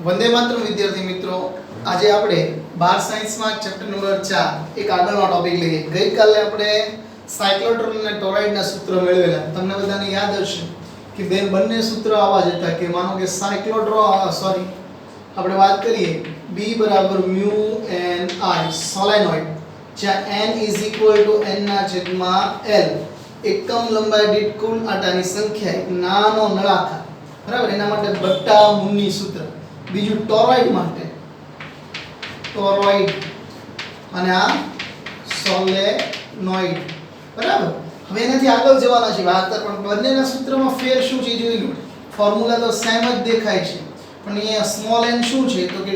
વંદે માતરમ વિદ્યાર્થી મિત્રો, આજે આપણે બાર સાયન્સમાં ચેપ્ટર નંબર 4 એક આગળનો ટોપિક લઈએ. ગઈકાલે આપણે સાયક્લોટ્રોન અને ટોરાઇડના સૂત્ર મેળવેલા. તમને બધાને યાદ હશે કે બંને સૂત્ર આવા જ હતા કે માનો કે આપણે વાત કરીએ B બરાબર mu n I સોલેનોઇડ, જ્યાં n n ના છેદમાં l એકમ લંબાઈ દીઠ કુલ આટાની સંખ્યા, એક નાનો નળાકાર, બરાબર, એના માટે બટ્ટા મુની સૂત્ર. બીજું ટોરોઇડ માટે ટોરોઇડ અને આ સોલેનોઇડ, બરાબર. હવે એનાથી આગળ જવાના છે વાહકતા, પણ બંનેના સૂત્રમાં ફેર શું છે જોઈ લો. ફોર્મ્યુલા તો સેમ જ દેખાય છે, પણ અહીંયા સ્મોલ n શું છે તો કે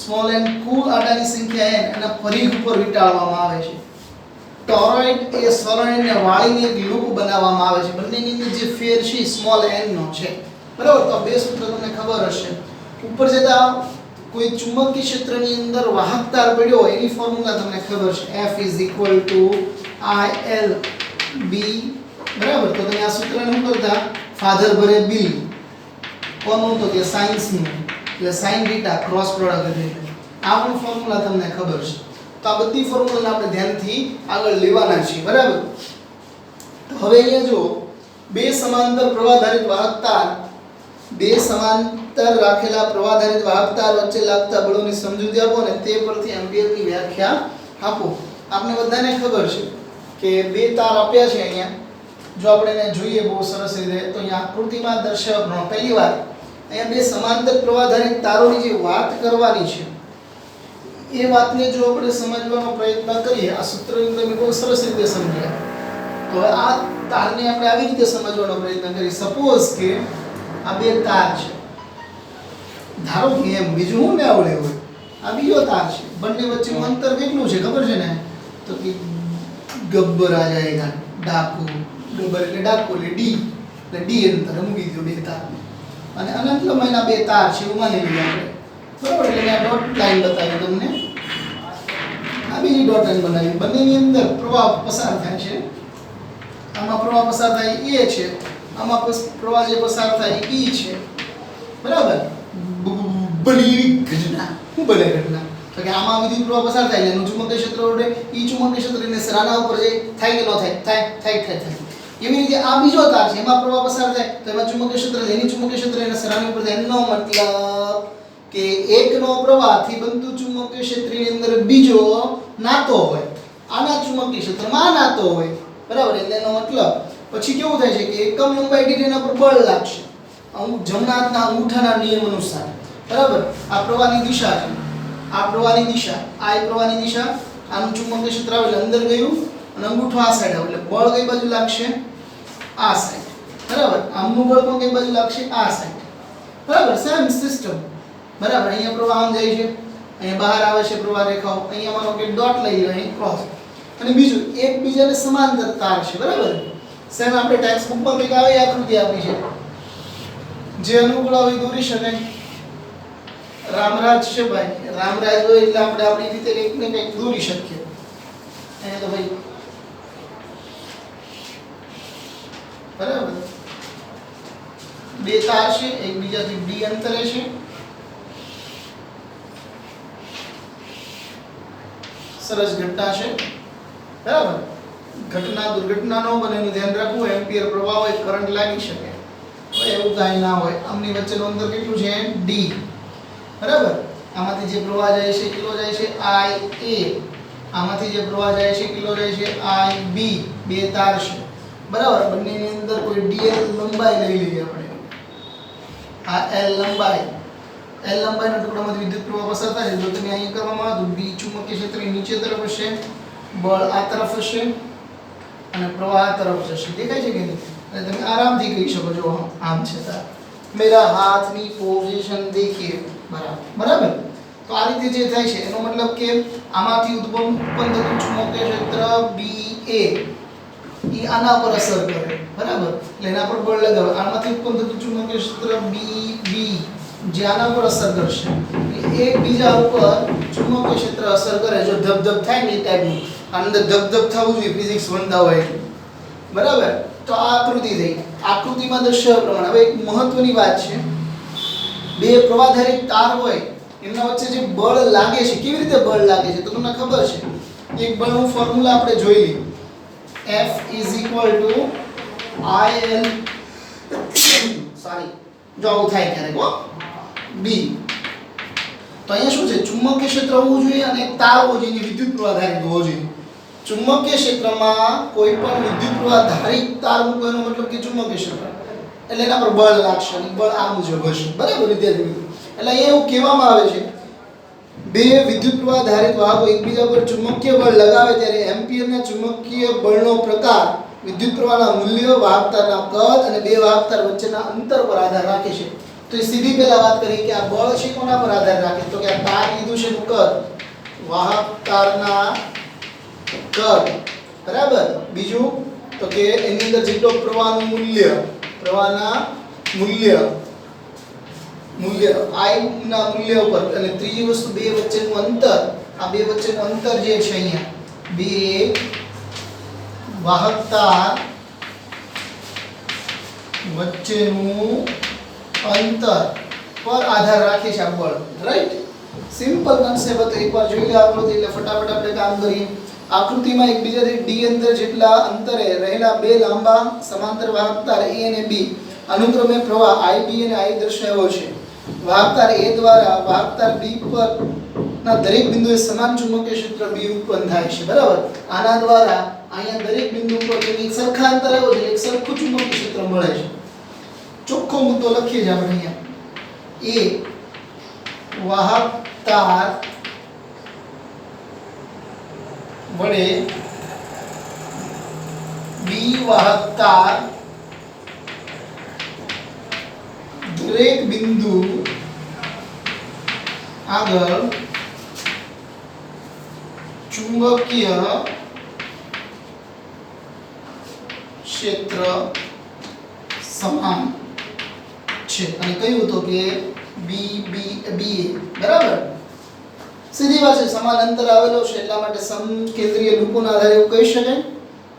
સ્મોલ n કુલ આટાની સંખ્યા n એના પરિઘ ઉપર વીંટાળવામાં આવે છે. ટોરોઇડ એ સોલેનોઇડને વાળીને એક લૂપ બનાવવામાં આવે છે. બંનેની અંદર જે ફેર છે સ્મોલ n નો છે, બરાબર. તો બે સૂત્ર તમને ખબર હશે. ઉપર જતા કોઈ ચુંબકીય ક્ષેત્રની અંદર વાહકતા પડ્યો હોય એની ફોર્મ્યુલા તમને ખબર છે, F = ILB, બરાબર. તો તમે આ સૂત્રને શું કરતા, ફાધર ભરે બિલ, કોનું તો કે સાયન્સ નું, એટલે sin થીટા ક્રોસ પ્રોડક્ટ એટલે આ પણ ફોર્મ્યુલા તમને ખબર છે. તો આ બધી ફોર્મ્યુલા આપણે ધ્યાનથી આગળ લેવાના છે, બરાબર. તો હવે અહીંયા જો બે સમાંતર પ્રવાહધારિત વાહકતા, બે સમાંતર રાખેલા પ્રવાહધારિત વાહકતા વચ્ચે લાગતા બળોની સમજૂતી આપો ને તે પરથી એમ્પિયરની વ્યાખ્યા આપો. આપને બધાને ખબર છે કે બે તાર આપ્યા છે અહીંયા. જો આપણે એને જોઈએ બહુ સરસ રીતે તો અહીંયા આકૃતિમાં દર્શાવવાનો પહેલી વાર અહીંયા બે સમાંતર પ્રવાહધારિત તારોની જે વાત કરવાની છે એ વાતને જો આપણે સમજવાનો પ્રયત્ન કરીએ, આ સૂત્રની તમે બહુ સરસ રીતે સમજ્યા. તો આ તારને આપણે આવી રીતે સમજવાનો પ્રયત્ન કરીએ. સપોઝ કે આ બે તાર છે, ધારો કે એમ, બીજું હું ને આવડે હોય, આ બીજો તાર છે, બંને વચ્ચેનું અંતર કેટલું છે ખબર છે ને, તો કે ગબ્બર આ જાયગા, ડાકુ, ગબ્બર એટલે ડાકુ એટલે d, એટલે d અંતર મૂકી દો બે તાર, અને અનંત લંબાઈના બે તાર છે એવું માની લઈએ આપણે, બરાબર. એટલે આ ડોટ લાઈન બતાવી તમને, આ બીજી ડોટ લાઈન બનાવી. બંનેની અંદર પ્રવાહ પસાર થાય છે. આમાં પ્રવાહ પસાર થાય a છે, આમાં પ્રવાહ જે પસાર થાય e છે, બરાબર. બની ઘટના શું બને ઘટના તો કે આમાં વિદ્યુત પ્રવાહ પસાર થાય એનું ચુંબકીય ક્ષેત્ર ઉડે, e ચુંબકીય ક્ષેત્ર એને સરાના ઉપર જાય, થાય કે ન થાય, થાય. એવી રીતે આ બીજો તાર છે, એમાં પ્રવાહ પસાર થાય તો એમાં ચુંબકીય ક્ષેત્ર, એની ચુંબકીય ક્ષેત્ર એને સરાની ઉપર જાય. એનો મતલબ કે એકનો પ્રવાહથી બનતું ચુંબકીય ક્ષેત્રની અંદર બીજો નાતો હોય, આના ચુંબકીય ક્ષેત્રમાં આ નાતો હોય, બરાબર. એટલે એનો મતલબ પછી કેવું થાય છે કે એકમ લંબાઈ દીઠ એના પર બળ લાગશે, જમણા હાથના અંગૂઠાના નિયમ અનુસાર, બરાબર. આ પ્રવાહની દિશા છે, આ પ્રવાહની દિશા, આ પ્રવાહની દિશા, આનું ચુંબકીય ક્ષેત્ર આવે એટલે અંદર ગયું અને અંગૂઠો આ સાઈડ આવે એટલે બળ કઈ બાજુ લાગશે, આ સાઈડ, બરાબર. આમનું બળ પણ કઈ બાજુ લાગશે, આ સાઈડ, બરાબર. સેમ સિસ્ટમ, બરાબર. અહીંયા પ્રવાહ આમ જાય છે, અહીંયા બહાર આવે છે પ્રવાહ રેખાઓ, અહીંયા માનો કે ડોટ લઈ લો, અહીં ક્રોસ, અને બીજું એકબીજાને સમાંતર તાર છે, બરાબર. સેમ આપણે ટેક્સ્ટ બુકમાં કંઈક આવી આકૃતિ આપી છે, જે અનુકૂળ હોય દોરી શકાય. રામરાજ છે ભાઈ, રામરાજ હોય એટલે આપણે આપણી રીતે કંઈક ને કંઈક દોરી શકીએ. અહીંયા તો ભાઈ, બરાબર, બે તાર છે, એકબીજાથી d અંતરે છે, સરસ ઘટના છે, બરાબર. ઘટના દુર્ઘટના ન બને એનું ધ્યાન રાખવું. એમ્પિયર પ્રવાહ હોય, કરંટ લાગી શકે, હવે એવું કાંઈ ના હોય. આમની વચ્ચેનું અંતર કેટલું છે, d, બરાબર. આમાંથી જે પ્રવાહ જાય છે કેટલો જાય છે, IA. આમાંથી જે પ્રવાહ જાય છે કેટલો જાય છે, IB. બે તાર છે, બરાબર. બંનેની અંદર કોઈ dl લંબાઈ લઈ લઈએ આપણે, આ l લંબાઈ, l લંબાઈના ટુકડામાંથી વિદ્યુત પ્રવાહ પસાર થાય છે. જો તમે અહીં કરવામાં આવે તો b ચુંબકીય ક્ષેત્રની નીચે તરફ હશે, બળ આ તરફ હશે અને પ્રવાહ આ તરફ જશે. દેખાય છે કે નહીં? અને તમે આરામથી કહી શકો છો આમ છે તાર. મેરા હાથની પોઝિશન દેખીએ, બરાબર. તો આ રીતે જે થાય છે એનો મતલબ કે આમાંથી ઉત્પન્ન થતું ચુંબકીય ક્ષેત્ર BA એ આના પર અસર કરે, બરાબર. એટલે એના પર બળ લગાવે. આમાંથી ઉત્પન્ન થતું ચુંબકીય ક્ષેત્ર BB જે આના પર અસર કરશે, એકબીજા ઉપર ચુંબકીય ક્ષેત્ર અસર કરે. જો ધબધબ થાય ને એ ટાઈપનું, અંદર ધબધબ થવું જોઈએ ફિઝિક્સ ભણતા હોય, બરાબર. તો આ આકૃતિ થઈ, આકૃતિમાં દર્શાવ્યા પ્રમાણે. હવે એક મહત્વની વાત છે, બે પ્રવાહધારી તાર હોય એમના વચ્ચે જે બળ લાગે છે, કેવી રીતે બળ લાગે છે તો તમને ખબર છે. એક બળનું ફોર્મ્યુલા આપણે જોઈ લઈએ. F is equal to IL જો આવું થાય ક્યારેક હો B. તો અહીંયા શું છે, ચુંબકીય ક્ષેત્ર હોવું જોઈએ અને એક તાર હોવો જોઈએ, વિદ્યુત પ્રવાહ ધારિત હોવો જોઈએ. ચુંબકીય ક્ષેત્રમાં કોઈ પણ વિદ્યુત પ્રવાહ ધારિત તાર મૂકવાનો મતલબ કે ચુંબકીય ક્ષેત્ર એટલે એના પર બળ લાગશે અને બળ આ મુજબ હશે. બરાબર વિદ્યાર્થી મિત્રો? એટલે અહીંયા એવું કહેવામાં આવે છે બે વિદ્યુત પ્રવાહ ધારિત વાહકો એકબીજા પર ચુંબકીય બળ લગાવે ત્યારે એમ્પિયરના ચુંબકીય બળનો પ્રકાર વિદ્યુત પ્રવાહના મૂલ્ય, વાહકતાના કદ અને બે વાહકતાર વચ્ચેના અંતર પર આધાર રાખે છે. તો એ સીધી પહેલા વાત કરી કે આ બળ છે કોના પર આધાર રાખે તો કે આ તાર લીધું છે નું કદ, વાહકતાના કદ. બરાબર. બીજું તો કે એની અંદર જેટલો પ્રવાહનું મૂલ્ય, પ્રવાહના મૂલ્ય I ના મૂલ્ય ઉપર, અને ત્રીજી વસ્તુ બે વચ્ચેનું અંતર. આ બે વચ્ચેનું અંતર જે છે અહીંયા બે વાહકતા વચ્ચેનું અંતર પર આધાર રાખે છે આ બળ. રાઈટ? સિમ્પલ કન્સેપ્ટ હતો, એકવાર જોઈ લે આકૃતિ એટલે ફટાફટ આપણે કામ કરીએ. આકૃતિમાં એકબીજાથી d અંતર જેટલા અંતરે રહેલા બે લાંબા સમાંતર વાહકતાર A અને B અનુક્રમે પ્રવાહ IB અને I દર્શાવ્યો છે. વાહકતાર A દ્વારા વાહકતાર B પર ના દરેક બિંદુએ સમાન ચુંબકીય ક્ષેત્ર B ઉત્પન્ન થાય છે. બરાબર. આના દ્વારા અહીંયા દરેક બિંદુ પર એક સરખા અંતર આવ્યો છે, એક સરખું ચુંબકીય ક્ષેત્ર મળે છે. ચોખ્ખો મુદ્દો લખીએ જ આપણે અહીંયા. A વાહકતાર વડે B વાહકતાર દરેક બિંદુ આગળ ચુંબકીય ક્ષેત્ર સમાન છે. અને કહ્યું તો કે B બરાબર. સીધી વાત છે, સમાન અંતર આવેલો છે એટલા માટે સમકેન્દ્રીય લૂપોના આધારે એવું કહી શકાય.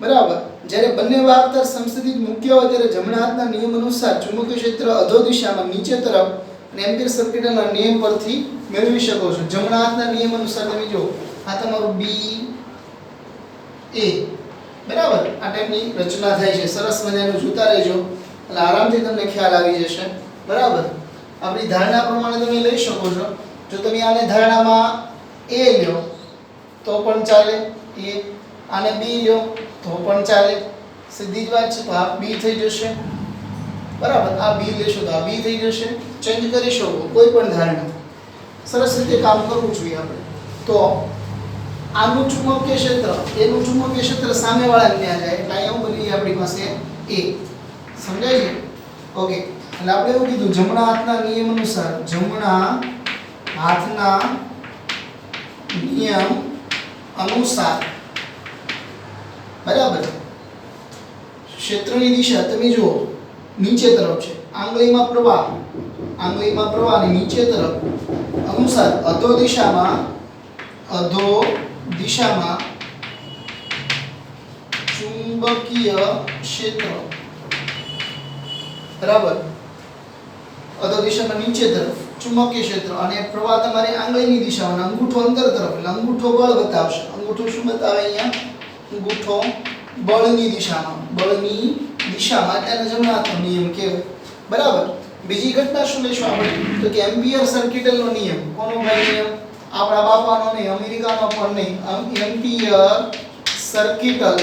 બરાબર. જ્યારે બંને વાહકતાર સમસ્થિત મૂક્યા હોય ત્યારે જમણા હાથના નિયમ અનુસાર ચુંબકીય ક્ષેત્ર અધો દિશામાં નીચે તરફ અને એમ્પીયર સર્કિટના નિયમ પરથી મેળવી શકો છો. જમણા હાથના નિયમ અનુસાર તમે જો આ તમારું B A. બરાબર. આ ટાઈપની રચના થાય છે. સરસ મજાનું જોતા રહેજો એટલે આરામથી તમને ખ્યાલ આવી જશે. બરાબર. આપણી ધારણા પ્રમાણે તમે લઈ શકો છો. જો તમે આને ધારણામાં A લ્યો તો પણ ચાલે, A આને B લ્યો તો પણ ચાલે. સીધી જ વાત છે. તો આ B થઈ જશે. બરાબર. આ B લેશો તો આ B થઈ જશે. ચેન્જ કરી શકો કોઈ પણ ધારણા. સરસ રીતે કામ કરવું જોઈએ આપણે. તો આનું ચુંબકીય ક્ષેત્ર, એનું ચુંબકીય ક્ષેત્ર સામેવાળાને ત્યાં જાય એટલે અહીંયા બની આપણી પાસે A. સમજાય છે? ઓકે. એટલે આપણે એવું કીધું જમણા હાથના નિયમ અનુસાર, જમણા હાથના નિયમ અનુસાર બરાબર ક્ષેત્રની દિશા તમે જુઓ નીચે તરફ છે. આંગળીમાં પ્રવાહ અને નીચે તરફ અનુસાર અધો દિશામાં ચુંબકીય ક્ષેત્ર. બરાબર. અધો દિશામાં નીચે તરફ ચુંબકીય ક્ષેત્ર અને પ્રવાહ તમારી આંગળીની દિશામાં, અંગૂઠો અંતર તરફ એટલે અંગૂઠો બળ બતાવશે. અંગૂઠો શું બતાવે અહીંયા? અંગૂઠો બળની દિશામાં એટલે જમણા હાથનો નિયમ કહેવાય. બરાબર. બીજી ઘટના શું લેશું આપણે તો કે એમ્પિયર સર્કિટલનો નિયમ. કોનો ભાઈ નિયમ? આપણા બાપાનો નહીં, અમેરિકાનો પણ નહીં. એમ્પિયર સર્કિટલ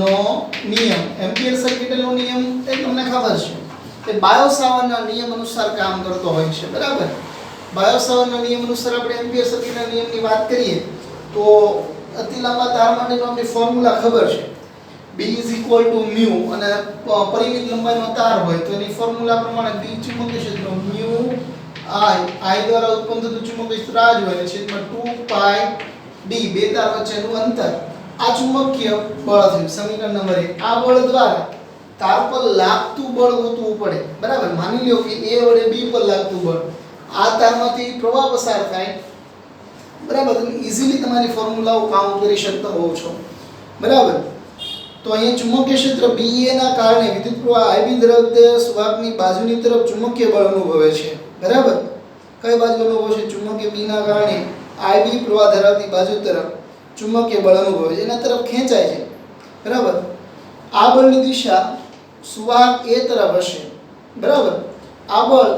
નો નિયમ. એમ્પિયર સર્કિટલનો નિયમ એ તમને ખબર છે કે બાયો-સાવર્ટના નિયમ અનુસાર કામ કરતો હોય છે. બરાબર. બાયો-સાવર્ટના નિયમ અનુસાર આપણે એમ્પિયર સર્કિટના નિયમની વાત કરીએ તો અતિ લાંબા તાર માટેનો આપણી ફોર્મ્યુલા ખબર છે. B = μ અને પરિમિત લંબાઈનો તાર હોય તો એની ફોર્મ્યુલા પ્રમાણે B ચુંબકીય ક્ષેત્ર μ I દ્વારા ઉત્પન્ન થતું ચુંબકીય ક્ષેત્ર આ જ હોય છેદમાં 2π d બે તાર વચ્ચેનું અંતર. આ ચુંબકીય બળ થયું સમીકરણ નંબર 1. આ બળ દ્વારા તાર પર લાગતું બળ ગોતવું પડે. બરાબર. માની લ્યો કે A વડે B પર લાગતું બળ, આ તારમાંથી પ્રવાહ પસાર થાય. બરાબર. તમે ઈઝીલી તમારી ફોર્મ્યુલાઓ કામ કરી શકતા હોવ છો. બરાબર. તો અહીંયા ચુંબકીય ક્ષેત્ર BA ના કારણે વિદ્યુત પ્રવાહ IB ધરાવતા સુવાહકની બાજુની તરફ ચુંબકીય બળ અનુભવે છે બરાબર કઈ બાજુ અનુભવે છે ચુંબકીય B ના કારણે IB પ્રવાહ ધરાવતી બાજુ તરફ ચુંબકીય બળ અનુભવે છે એના તરફ ખેંચાય છે બરાબર આ બળની દિશા સુવાહક A તરફ હશે બરાબર આ બળ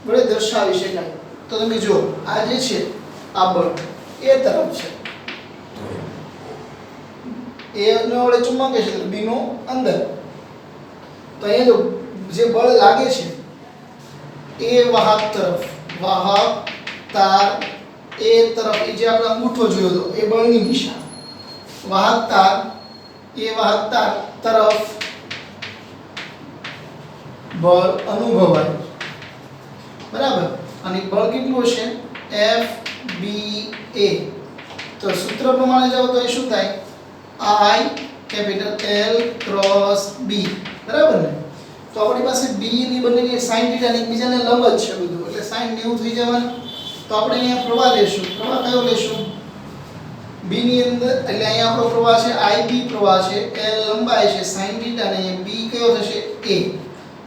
વડે દર્શાવી શકાય તો તમે જો આ જે છે આ બળ A તરફ છે A નો વડે ચુંબકીય ક્ષેત્ર B નો અંદર તો અહીંયા જો જે બળ લાગે છે એ વાહક તરફ વાહક તાર A તરફ એ જે આપણે અંગૂઠો જોયો હતો એ બળની દિશા વાહક તાર તરફ બળ અનુભવાય બરાબર અને બળ કેટલું હશે FBA તો સૂત્ર પ્રમાણે જાવ તો એ શું થાય I capital L cross B બરાબર ને તો આપણી પાસે B ની બંનેની sin θ ને એકબીજાને લંબ જ છે બધું એટલે sin 90 થઈ જવાનું તો આપણે અહીંયા પ્રવાહ લેશું પ્રવાહ કયો લેશું B ની અંદર એટલે અહીંયા આપણો પ્રવાહ છે IB પ્રવાહ છે L લંબાઈ છે sin θ ને અહીંયા B કયો થશે A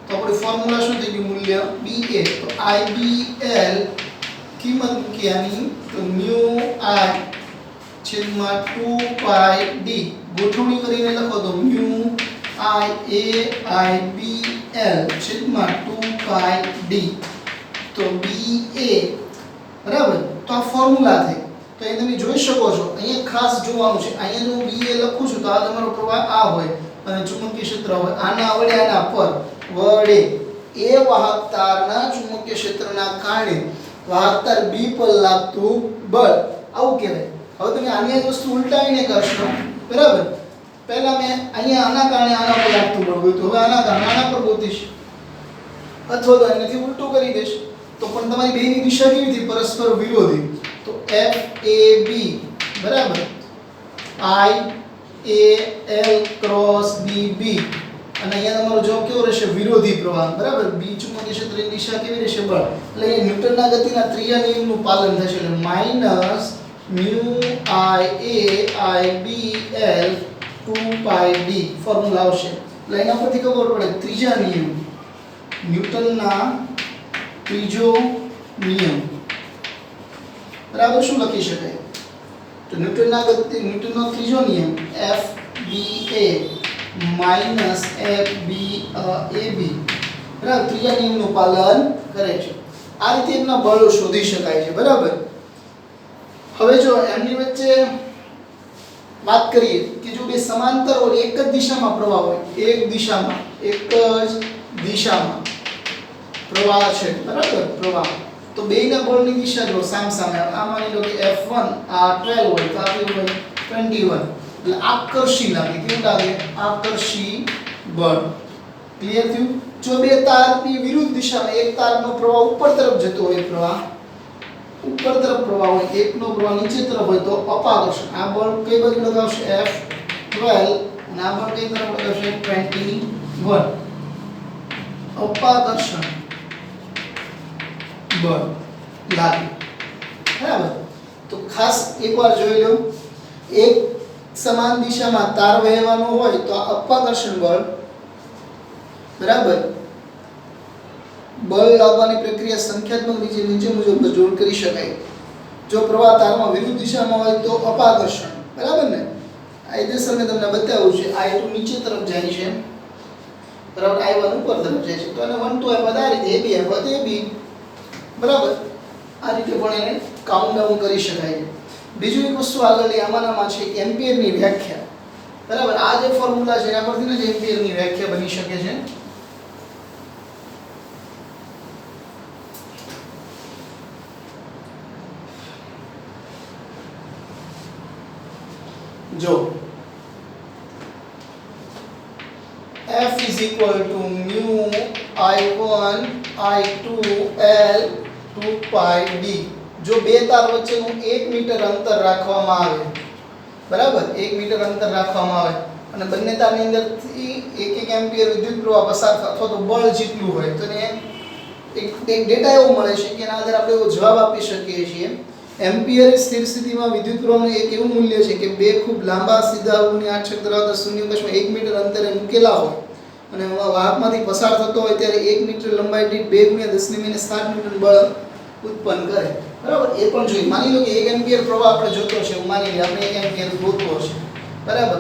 તો આપણી ફોર્મ્યુલા શું થઈ ગયું મૂલ્ય BA તો IBL કિંમત મૂકી આની તો ન્યુ I છેદમાં 2 પાઈ d ગોઠવણી કરીને લખો તો mu I A I B L છેદમાં 2 પાઈ d તો BA બરાબર તો આ ફોર્મ્યુલા થઈ તો એ તમે જોઈ શકો છો અહીંયા ખાસ જોવાનું છે અહીંયા જો હું BA લખું છું તો આ તમારો પ્રવાહ આ હોય અને ચુંબકીય ક્ષેત્ર હોય આના વડે આના પર વડે એ વાહક તારના ચુંબકીય ક્ષેત્રના કારણે વાહક તાર B પર લાગતું બળ આવું કહેવાય હવે તમે આની આ વસ્તુ ઉલટાવીને કરશો બરાબર પહેલા મેં અહીંયા આના કારણે આના પર લાગતું બળ ગોત્યું હવે આના કારણે આના પર ગોતીશ અથવા તો એનાથી ઉલટું કરી દઈશ તો પણ તમારી બેની દિશા કેવી હતી પરસ્પર વિરોધી તો FAB બરાબર IAL ક્રોસ BB અને અહીંયા તમારો જવાબ કેવો રહેશે વિરોધી પ્રવાહ બરાબર B ચુંબકીય ક્ષેત્રની દિશા કેવી રહેશે બળ એટલે અહીંયા ન્યૂટનના ગતિના ત્રીજા નિયમનું પાલન થશે એટલે minus mu I B L 2 pi d formula આવશે એટલે એના પરથી ખબર પડે ત્રીજા નિયમ ન્યૂટનના ત્રીજો નિયમ બરાબર શું લખી શકાય તો ન્યૂટનનો ત્રીજો નિયમ FBA માઈનસ FB AB બરાબર ત્રીજા નિયમનું પાલન કરે છે આ રીતે એમના બળો શોધી શકાય છે બરાબર હવે જો એમની વચ્ચે વાત કરીએ કે જો બે સમાંતર હોય એક જ દિશામાં પ્રવાહ હોય એક જ દિશામાં પ્રવાહ છે બરાબર પ્રવાહ તો બેયના બળની દિશા જો સામસામે આ માની લો કે F1 આ 12 હોય તો આ કેવું હોય 21 એટલે આકર્ષી લાગે કેવું લાગે આકર્ષી બળ ક્લિયર થયું જો બે તારની વિરુદ્ધ દિશામાં એક તારનો પ્રવાહ ઉપર તરફ જતો હોય પ્રવાહ ઉપર તરફ પ્રવાહ હોય એકનો પ્રવાહ નીચે તરફ હોય તો અપાકર્ષણ આ બળ કઈ બાજુ લગાવશે F12 અને આ બળ કઈ તરફ લગાવશે 21 અપાકર્ષણ બળ લાગે બરાબર તો ખાસ એકવાર જોઈ લો એક સમાન દિશામાં તાર વહેવાનો હોય તો આ અપાકર્ષણ બળ બરાબર બળ લાગવાની પ્રક્રિયા સંખ્યાત્મક નીચે મુજબ જોડ કરી શકાય જો પ્રવાહ તારમાં વિરુદ્ધ દિશામાં હોય તો અપાકર્ષણ બરાબર ને આદેશર મેં તમને બતાવ્યું છે I2 નીચે તરફ જાય છે બરાબર I1 ઉપર તરફ જાય છે તો એને 1 2 આ બધા રીતે AB આ AB બરાબર આ રીતે પણ એને કાઉન્ટ ડાઉન કરી શકાય છે બીજું એક વસ્તુ આગળ આમાંનામાં છે એમ્પિયરની વ્યાખ્યા બરાબર આ જે ફોર્મ્યુલા છે એના પરથી જ એમ્પિયરની વ્યાખ્યા બની શકે છે जो F is equal to mu I1 I2 L 2 pi d જો બે તાર વચ્ચેનું 1 મીટર અંતર રાખવામાં આવે બરાબર 1 મીટર અંતર રાખવામાં આવે અને બંને તારની અંદરથી 1 એમ્પિયર વિદ્યુત પ્રવાહ પસાર થાય અથવા તો બળ જેટલું હોય તો ને એક ડેટા એવો મળે છે કે એના આધારે આપણે એવો જવાબ આપી શકીએ છીએ એમ્પિયર સ્થિર સ્થિતિમાં વિદ્યુત પ્રવાહનું એક એવું મૂલ્ય છે કે બે ખૂબ લાંબા સીધા અવની આક્ષેપ ધરાવતા શૂન્યાવકાશમાં 1 મીટર અંતરે મૂકેલા હોય અને વાહકમાંથી પસાર થતો હોય ત્યારે 1 મીટર લંબાઈ દીઠ 2 × 10⁻7 ન્યૂટન બળ ઉત્પન્ન કરે. બરાબર, એ પણ જોઈએ. માની લો કે 1 એમ્પિયર પ્રવાહ આપણે જોતો છે, માની લો આપણે 1 એમ્પિયર ગોતવો છે, બરાબર,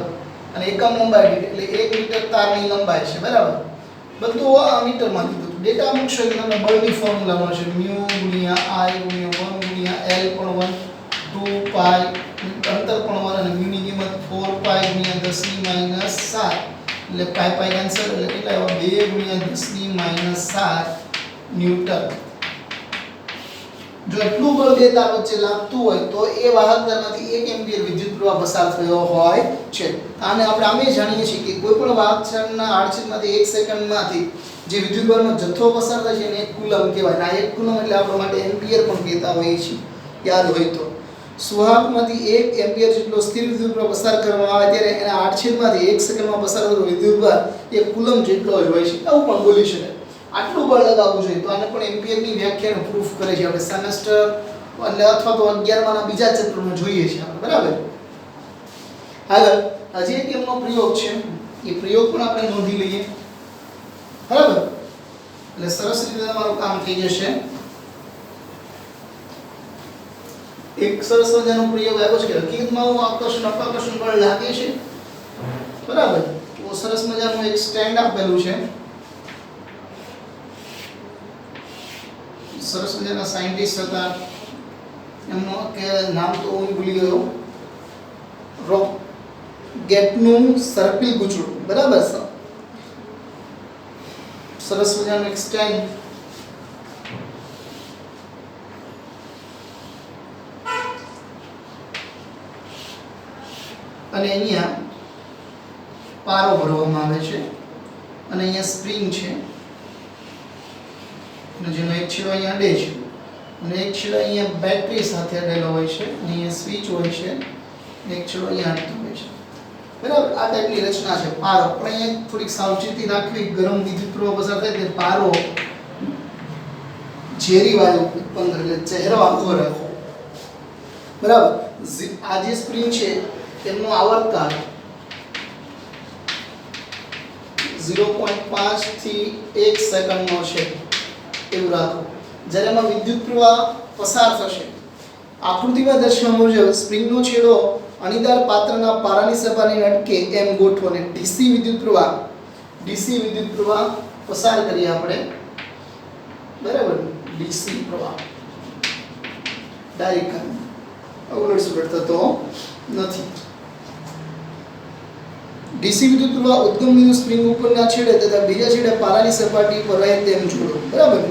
અને એકમ લંબાઈ દીઠ એટલે 1 મીટર તારની લંબાઈ છે, બરાબર. બધું આ મીટરમાં લીધું. ડેટા મૂકશો એટલે તમને બળની ફોર્મ્યુલા મળશે μ × I × 1 × L પણ 1 2 પાઈ અંતર પણ 1 અને μ ની કિંમત 4 પાઈ × 10⁻7 એટલે પાઈ પાઈ કેન્સલ એટલે કેટલા આવ્યા 2 × 10⁻7 ન્યૂટન. જો એટલું બળ બે તાર વચ્ચે લાગતું હોય તો એ વાહકતામાંથી 1 એમ્પિયર વિદ્યુત પ્રવાહ પસાર થયો હોય છે. આને આપણે આમે જાણીએ છીએ કે કોઈ પણ વાહકના આડછેદમાંથી 1 સેકન્ડમાંથી જે વિદ્યુત બળનો જથ્થો પસાર થાય છે એને 1 કુલમ કહેવાય. આ 1 કુલમ એટલે આપણા માટે એમ્પિયર પણ કહેતા હોઈએ છીએ, યાદ હોય તો. સુવાહકમાંથી 1 એમ્પિયર જેટલો સ્થિર વિદ્યુત પ્રવાહ પસાર કરવામાં આવે ત્યારે એના આડછેદમાંથી 1 સેકન્ડમાં પસાર થતો વિદ્યુત ભાર 1 કુલમ જેટલો જ હોય છે. આવું પણ બોલી શકાય. આટલું બળ લગાવવું જોઈએ તો આને પણ એમ્પિયરની વ્યાખ્યાનો પ્રૂફ કરે છે આપણે સેમેસ્ટર એટલે અથવા તો 11 ના બીજા ચેપ્ટરમાં જોઈએ છે આપણે, બરાબર. આગળ હજી એક એમનો પ્રયોગ છે, એ પ્રયોગ પણ આપણે નોંધી લઈએ, બરાબર. એટલે સરસ રીતે તમારું કામ થઈ જશે. એક સરસ મજાનો પ્રયોગ આવ્યો છે કે હકીકતમાં આકર્ષણ અપાકર્ષણ બળ લાગે છે, બરાબર. તો સરસ મજાનું એક સ્ટેન્ડ આપેલું છે. સરસ મજાના સાયન્ટિસ્ટ હતા, એમનું કે નામ તો હું ભૂલી ગયો, રોગેટનું સર્પિલ ગુચડું, બરાબર. સરસ મજાનું એક સ્ટેન્ડ અને અહીંયા પારો ભરવામાં આવે છે અને અહીંયા સ્પ્રિંગ છે અને જેનો એક છેડો અહીંયા અડે છે અને એક છેડો અહીંયા બેટરી સાથે અડેલો હોય છે અને અહીંયા સ્વિચ હોય છે, એક છેડો અહીંયા અડતો હોય છે, બરાબર. આ ટાઈપની રચના છે પારો. પણ અહીંયા થોડીક સાવચેતી રાખવી, ગરમ વિદ્યુત પ્રવાહ પસાર થાય તે પારો ઝેરી વાયુ ઉત્પન્ન કરે એટલે ચહેરો આખો રાખો, બરાબર. આ જે સ્પ્રિંગ છે તેમનો આવર્તકાળ 0.5 થી 1 સેકન્ડનો છે એવું રાખો. જ્યારે એમાં વિદ્યુત પ્રવાહ પસાર થશે આકૃતિમાં દર્શાવ્યા મુજબ સ્પ્રિંગનો છેડો અણીદાર પાત્રના પારાની સપાટીને અટકે એમ ગોઠવો અને ડીસી વિદ્યુત પ્રવાહ પસાર કરીએ આપણે, બરાબર. ડીસી પ્રવાહ ડાયરેક્ટ ઉલટ સુલટ થતો નથી. ડીસી વિદ્યુત પ્રવાહ ઉદ્ગમ બિંદુ સ્પ્રિંગ ઉપરના છેડે તથા બીજા છેડે પારાની સપાટી પર રહે તેમ જોડો, બરાબર.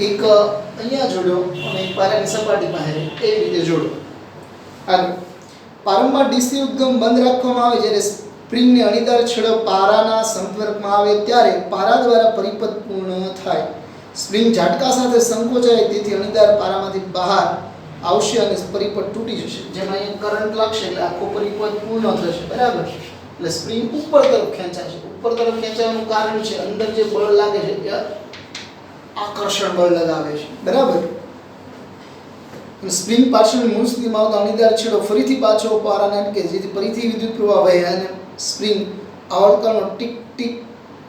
એક અહીંયા જોડો અને એક પારાની સપાટી પાસે એ રીતે જોડો. આગળ પારંવાર ડીસી ઉદ્ગમ બંધ રાખવામાં આવે જ્યારે સ્પ્રિંગને અણીદાર છેડો પારાના સંપર્કમાં આવે ત્યારે પારા દ્વારા પરિપથ પૂર્ણ થાય. સ્પ્રિંગ ઝાટકા સાથે સંકોચાય તેથી અણીદાર પારામાંથી બહાર આવશે અને પરિપથ તૂટી જશે. જેમાં અહીંયા કરંટ લાગશે એટલે આખો પરિપથ પૂર્ણ થશે, બરાબર. એટલે સ્પ્રિંગ ઉપર તરફ ખેંચાશે. ઉપર તરફ ખેંચાવાનું કારણ છે અંદર જે બળ લાગે છે એ આકર્ષણ બળ લગાવે છે, બરાબર. સ્પ્રિંગ પાછળની મૂળ સ્થિતિમાં આવતા અણીદાર છેડો ફરીથી પાછો પારાને અટકે જેથી ફરીથી વિદ્યુત પ્રવાહ વહે અને સ્પ્રિંગ આવર્તનનો ટીક ટીક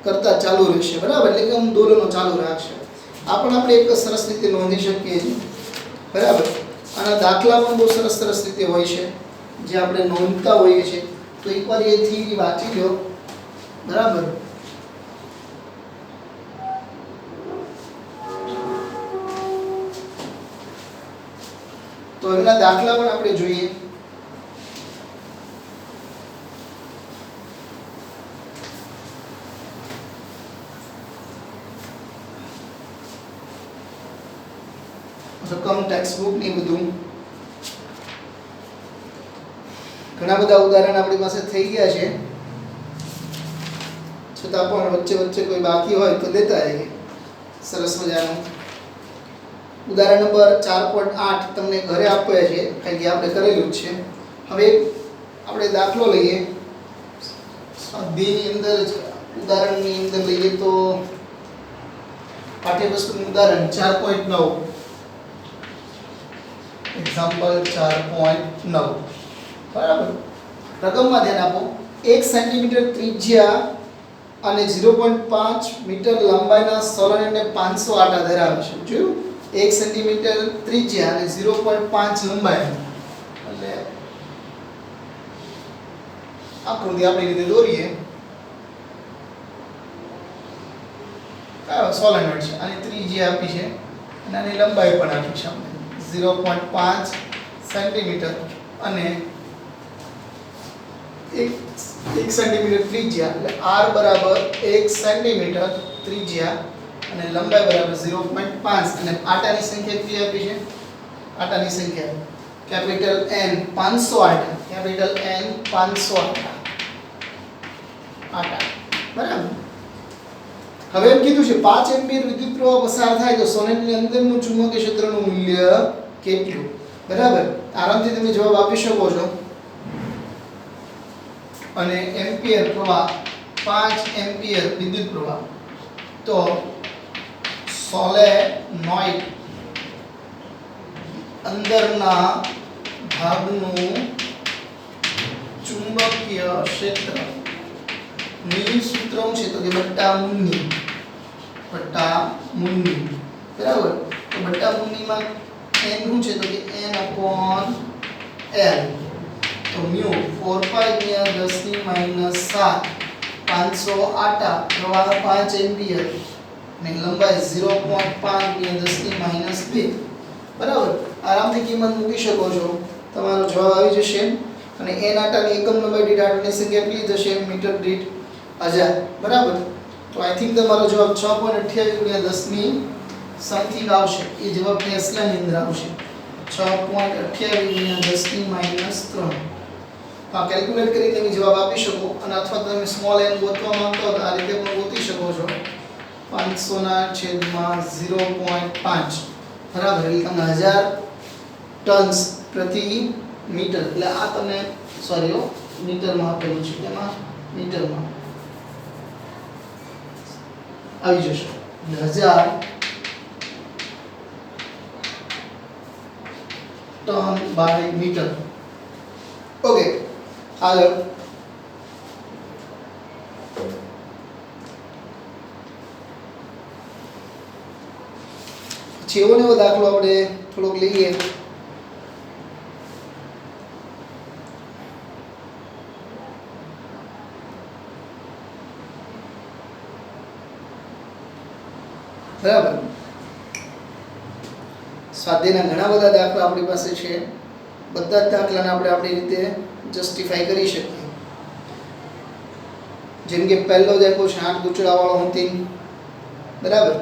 કરતા ચાલુ રહેશે, બરાબર. એટલે કે આંદોલનો ચાલુ રાખશે. આ પણ આપણે એક સરસ રીતે નોંધી શકીએ છીએ, બરાબર. આના દાખલા પણ બહુ સરસ સરસ રીતે હોય છે જે આપણે નોંધતા હોઈએ છીએ. તો એકવાર એથી વાંચી લો, બરાબર. તો એના દાખલા પણ આપણે જોઈએ. રકમ ટેક્સ્ટબુક ને બધું ઘણા બધા ઉદાહરણ આપણી પાસે થઈ ગયા છે, છતાં પણ વચ્ચે વચ્ચે કોઈ બાકી હોય તો દેતા રહીએ. સરસ મજાનું ઉદાહરણ નંબર 4.8 તમને ઘરે આપ્યો છે કારણ કે આપણે કરેલું જ છે. હવે આપણે દાખલો લઈએ. સ્વાધ્યાયની અંદર જ ઉદાહરણની અંદર લઈએ તો પાઠ્યપુસ્તકનું ઉદાહરણ 4.9 એક્ઝામ્પલ 4.9 બરાબર. રકમમાં ધ્યાન આપો. 1 સેન્ટીમીટર ત્રિજ્યા અને 0.5 મીટર લંબાઈના સોલેનોઇડને 500 આટા ધરાવે છે. જોયું? 1 સેન્ટીમીટર ત્રિજ્યા અને 0.5 લંબાઈ એટલે આકૃતિ આપણી રીતે દોરીએ. સોલેનોઇડ છે, આની ત્રિજ્યા આપી છે અને આની લંબાઈ પણ આપી છે આપણે 0.5 સેન્ટીમીટર અને 1 સેન્ટીમીટર ત્રિજ્યા એટલે r બરાબર 1 સેન્ટીમીટર ત્રિજ્યા અને લંબાઈ બરાબર 0.5 અને આટાની સંખ્યા કેટલી આપી છે? આટાની સંખ્યા કેપિટલ N 500 આટા, કેપિટલ N 500 આટા બરાબર. હવે એમ કીધું છે 5 એમ્પીયર વિદ્યુત પ્રવાહ પસાર થાય તો સોલેનોઇડની અંદરનું ચુંબકીય ક્ષેત્રનું મૂલ્ય કેટલું? બરાબર. આરામથી તમે જવાબ આપી શકો છો. અને એમ્પિયર પ્રવાહ 5 એમ્પિયર વિદ્યુત પ્રવાહ તો સોલેનોઇડ અંદરના ભાગનું ચુંબકીય ક્ષેત્ર ની સૂત્ર છે તો કે બટ્ટા મુન્ની બરાબર. તો બટ્ટા મુન્નીમાં n શું છે તો કે n upon l તો મ્યુ 4 pi ગુણ્યા 10 ની માઈનસ 7 500 આટા પ્રવાહ 5 એમ્પિયર ને લંબાઈ 0.5 ગુણ્યા 10 ની માઈનસ 2 બરાબર. આરામથી કિંમત મૂકી શકો છો, તમારો જવાબ આવી જશે. અને n આટાની એકમ લંબાઈ દીઠ આટાની સંખ્યા કેટલી થશે? મીટર દીઠ 1000 બરાબર. તો આઈ થિંક તમારો જવાબ 6.28 ગુણ્યા 10 ની સમથિંગ આવશે. એ જવાબ ટેસ્લાની અંદર આવશે 6.28 ગુણ્યા 10 ની માઈનસ 3. આ કેલ્ક્યુલેટ કરી તમે જવાબ આપી શકો અને અથવા તમે સ્મોલ n ગોતવા માંગતા હો તો આ રીતે પણ ગોતી શકો છો. 500 ના છેદમાં 0.5 બરાબર એટલે તમને 1000 ટન્સ પ્રતિ મીટર એટલે આ તમને સોરી મીટરમાં આપેલું છે, એમાં મીટરમાં આવી જશે 1000 ટન બાય મીટર. ઓકે આગળ પછી એવો ને એવો દાખલો આપણે થોડોક લઈએ. બરાબર. સ્વાધ્યાયના ઘણા બધા દાખલા આપણી પાસે છે. બધા જ દાખલાને આપણે આપણી રીતે જસ્ટિફાઈ કરી શકીએ. જેમ કે પહેલો જ આપ્યો છે 8 ગૂંચળાવાળો અંતિમ બરાબર.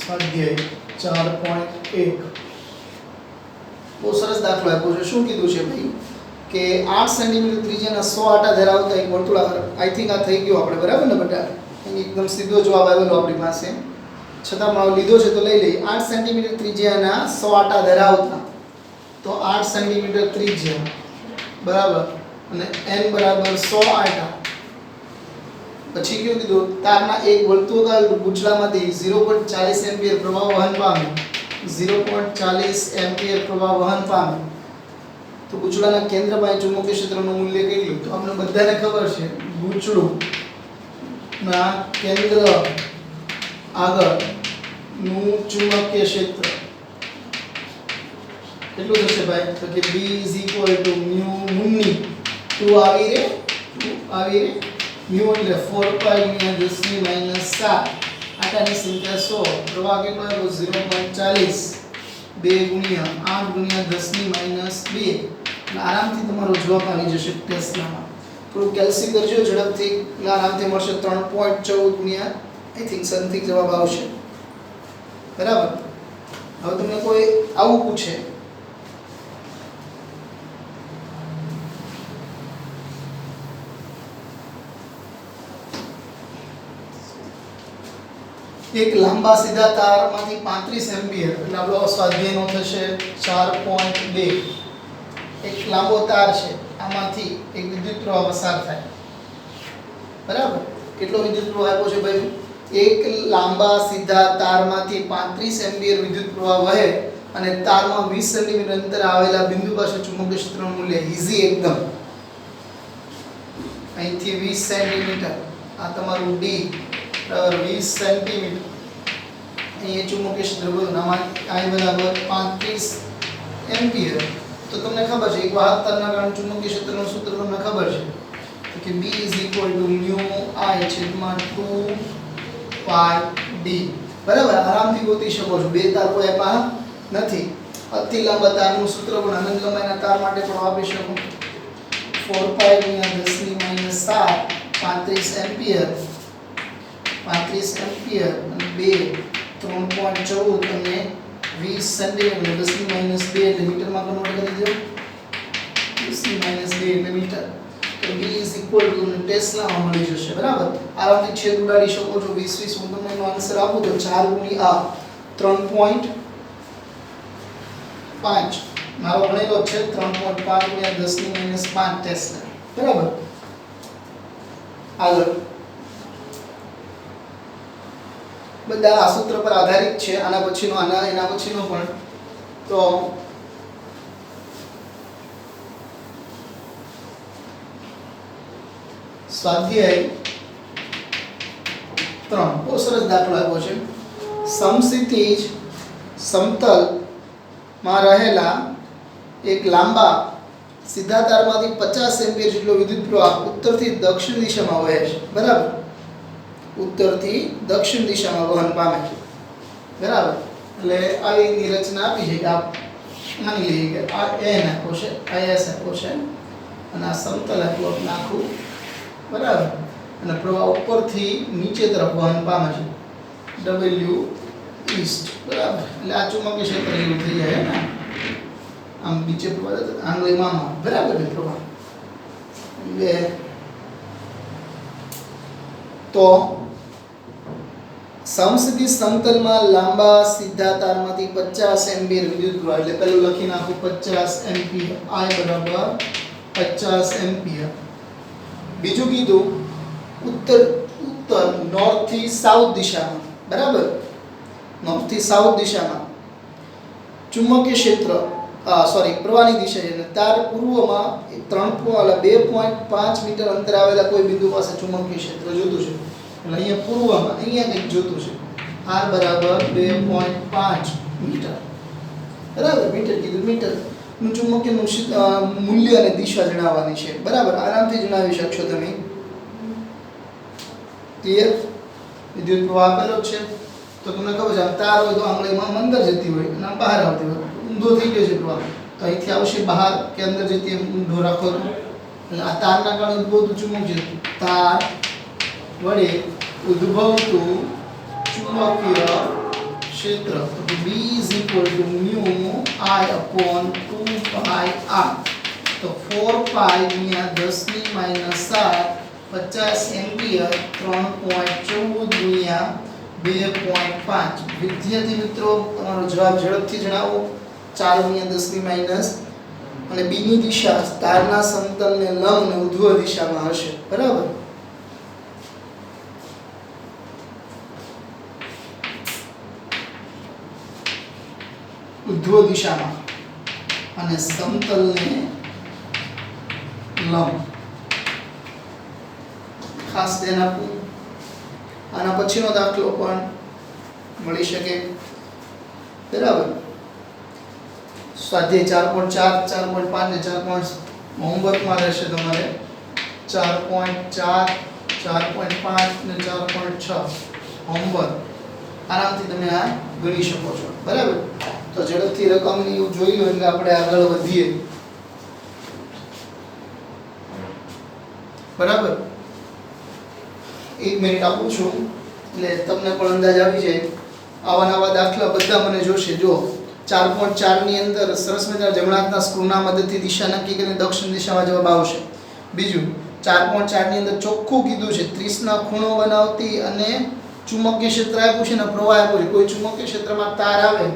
સ્વાધ્યાય 4.1 બહુ સરસ દાખલો આપ્યો છે. શું કીધું છે ભાઈ કે 8 સેન્ટીમીટર ત્રિજ્યાના 100 આટા ધરાવતા એક વર્તુળાકાર, આઈ થિંક આ થઈ ગયો આપણે બરાબર ને બેટા? એકદમ સીધો જવાબ આવેલો આપણી પાસે, છતાં મારો લીધો છે તો લઈ લઈએ. 8 સેન્ટીમીટર ત્રિજ્યાના 100 આટા ધરાવતા તો 8 સેન્ટીમીટર ત્રિજ્યા બરાબર અને n બરાબર 100 આટા. પછી કેવું કીધું? તારના એક વર્તુળાકાર ગૂંચળામાંથી 0.40 એમ્પિયર પ્રવાહ વહન પામે. 0.40 એમ્પિયર પ્રવાહ વહન પામે તો ગૂંચળાના કેન્દ્રમાં ચુંબકીય ક્ષેત્રનું મૂલ્ય કેટલું? તો આપણે બધાને ખબર છે ગૂંચળું ના કેન્દ્ર આગળનું ચુંબકીય ક્ષેત્ર કેટલું થશે ભાઈ? તો કે B μ મુન્ની 2 આવી રે મ્યુ એટલે 4 પાઈ ગુણ્યા 10 ની માઈનસ 7 આટાની સંખ્યા 100 પ્રવાહ કેટલો આવ્યો? 0.40 2 ગુણ્યા 8 ગુણ્યા 10 ની માઈનસ 2 એટલે આરામથી તમારો જવાબ આવી જશે ટેસ્લામાં. થોડું કેલ્સી કરજો ઝડપથી એટલે આરામથી મળશે 3.14 ગુણ્યા આઈ થિંક સમથિંગ જવાબ આવશે બરાબર. હવે તમને કોઈ આવું પૂછે એક લાંબા સીધા તારમાંથી 35 એમ્પિયર એટલે આપણો સ્વાધ્યાયનો થશે 4.2. એક લાંબો તાર છે, આમાંથી એક વિદ્યુત પ્રવાહ પસાર થાય બરાબર. કેટલો વિદ્યુત પ્રવાહ આપ્યો છે ભાઈ? એક લાંબા સીધા તારમાંથી 35 એમ્પિયર વિદ્યુત પ્રવાહ વહે અને તારમાં 20 સેન્ટીમીટર અંતરે આવેલા બિંદુ પાસે ચુંબકીય ક્ષેત્રનું મૂલ્ય ઈઝી એકદમ અહીંથી 20 સેન્ટીમીટર આ તમારું ડી બરાબર 20 સેન્ટીમીટર અહીં ચુંબકીય ક્ષેત્ર બધું આમાં I બરાબર 35 એમ્પિયર તો તમને ખબર છે એક વાહક તારના કારણે ચુંબકીય ક્ષેત્રનું સૂત્ર તમને ખબર છે કે B = I છેદમાં 2 pi d બરાબર આરામથી ગોતી શકો છો બે તાર કોઈ આપ્યા નથી અતિ લાંબા તારનું સૂત્ર પણ અનંત લંબાઈના તાર માટે પણ વાપરી શકો 4 pi * 10 - 7 35 એમ્પિયર 35 એમ્પિયર અને 2 3.14 અને 20 સેન્ટીમીટર 10 - 2 એટલે મીટરમાં કન્વર્ટ કરી દો 10 - 2 એટલે મીટર તો B = ટેસ્લામાં મળી જશે બરાબર આરામથી છેદ ઉડાડી શકો છો 20 હું તમને એનો આન્સર આપું તો 4 * આ 3.5 મારો ગણેલો છે 3.5 * 10 - 5 ટેસ્લા બરાબર આગળ બધા આ સૂત્ર પર આધારિત છે આના પછીનો એના પછીનો પણ તો સ્વાધ્યાય 3 બહુ સરસ દાખલો આપ્યો છે સમક્ષિતિજ સમતલ માં રહેલા એક લાંબા સીધા તારમાંથી 50 એમ્પિયર જેટલો વિદ્યુત પ્રવાહ ઉત્તરથી દક્ષિણ દિશામાં વહે છે બરાબર ઉત્તરથી દક્ષિણ દિશામાં વહન પામે છે બરાબર એટલે આની રચના આપી છે કે આપ માની લઈએ કે આ એ નાખો છે આ એસ નાખો છે અને આ સમતલ આટલું નાખું બરાબર અને પ્રવાહ ઉપરથી નીચે તરફ વહન પામે છે W ઈસ્ટ બરાબર એટલે આ ચુંબકીય ક્ષેત્ર જેવું થઈ જાય ને આમ નીચે પ્રવાહ આંગળીમાં બરાબર ને પ્રવાહ બે તો સમક્ષિતિજ સમતલમાં લાંબા સીધા તારમાંથી 50 એમ્પિયર વિદ્યુત પ્રવાહ એટલે પહેલું લખી નાખું 50 એમ્પિયર I બરાબર 50 એમ્પિયર બીજું કીધું ઉત્તર નોર્થ થી સાઉથ દિશામાં બરાબર નોર્થ થી સાઉથ દિશામાં ચુંબકીય ક્ષેત્ર પ્રવાહની દિશા છે તાર પૂર્વમાં 2.5 મીટર અંતરે આવેલા કોઈ બિંદુ પાસે ચુંબકીય ક્ષેત્ર જોતું છે એટલે અહીંયા પૂર્વમાં અહીંયા કંઈક જોતું છે r બરાબર 2.5 મીટર બરાબર મીટર કીધું મીટર નું ચુંબકીય મૂલ્ય અને દિશા જણાવવાની છે બરાબર આરામથી જણાવી શકશો તમે ક્લિયર વિદ્યુત પ્રવાહ આપેલો છે તો તમને ખબર છે તાર હોય તો આંગળીમાં અંદર જતી હોય અને બહાર આવતી હોય ઊંધો થઈ ગયો છે પ્રવાહ તો અહીંથી આવશે બહાર કે અંદર જતી ઊંધો રાખો તો એટલે આ તારના કારણે ઉદ્ભવતું ચુંબકીય તાર વડે ઉદ્ભવતું ચુંબકીય ક્ષેત્ર તો B = I/2 pi r તો 4 pi * 10 - 7 50 એમ્પિયર 3.14 * 2.5 વિદ્યાર્થી મિત્રો તમારો જવાબ ઝડપથી જણાવો 4 * 10 - અને B ની દિશા તારના સમતલને લંબ અને ઉર્ધ્વ દિશામાં હશે બરાબર ઉર્ધ્વ દિશામાં અને સમતલને લંબ ખાસ ધ્યાન આપવું આના પછીનો દાખલો પણ મળી શકે બરાબર સ્વાધ્યાય 4.4 4.5 ને 4. હોમવર્કમાં રહેશે તમારે 4.4 4.5 ને 4.6 હોમવર્ક આરામથી તમે આ ગણી શકો છો બરાબર તો ઝડપથી રકમની જોઈ લો એટલે આપણે આગળ વધીએ બરાબર 1 મિનિટ આપું છું એટલે તમને પણ અંદાજ આવી જાય આવા નવા દાખલા બધા મને જોશે જો 4.4 ની અંદર સરસ મજાના જમણા હાથના સ્ક્રૂના મદદથી દિશા નક્કી કરીને દક્ષિણ દિશામાં જવાબ આવશે બીજું 4.4 ની અંદર ચોખ્ખું કીધું છે 30 ના ખૂણો બનાવતી અને ચુંબકીય ક્ષેત્ર આપ્યું છે ને પ્રવાહ આપ્યો છે કોઈ ચુંબકીય ક્ષેત્રમાં તાર આવે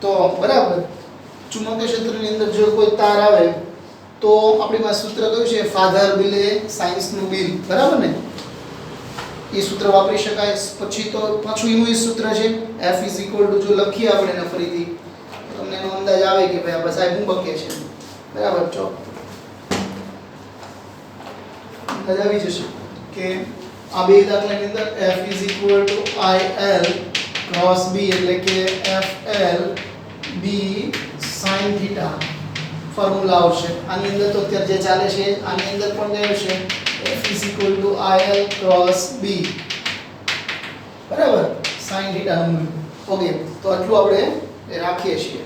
તો બરાબર ચુંબકીય ક્ષેત્રની અંદર જો કોઈ તાર આવે તો આપણી પાસે સૂત્ર કયું છે ફાધર બિલે સાયન્સનું બિલ બરાબર ને એ સૂત્ર વાપરી શકાય. પછી તો પાછું એનું એ સૂત્ર છે f જો લખીએ આપણે એને ફરીથી તો તમને એનો અંદાજ આવે કે ભાઈ આ બસ આ શું બકે છે. બરાબર ચો અંદાજ આવી જશે કે આ બે દાખલાની અંદર f il ક્રોસ b એટલે કે fl b sin θ ફોર્મ્યુલા આવશે. આની અંદર તો અત્યારે જે ચાલે છે આની અંદર પણ કયું છે f il ક્રોસ b બરાબર sin θ નું મૂલ્ય. ઓકે તો આટલું આપણે રાખીએ છીએ.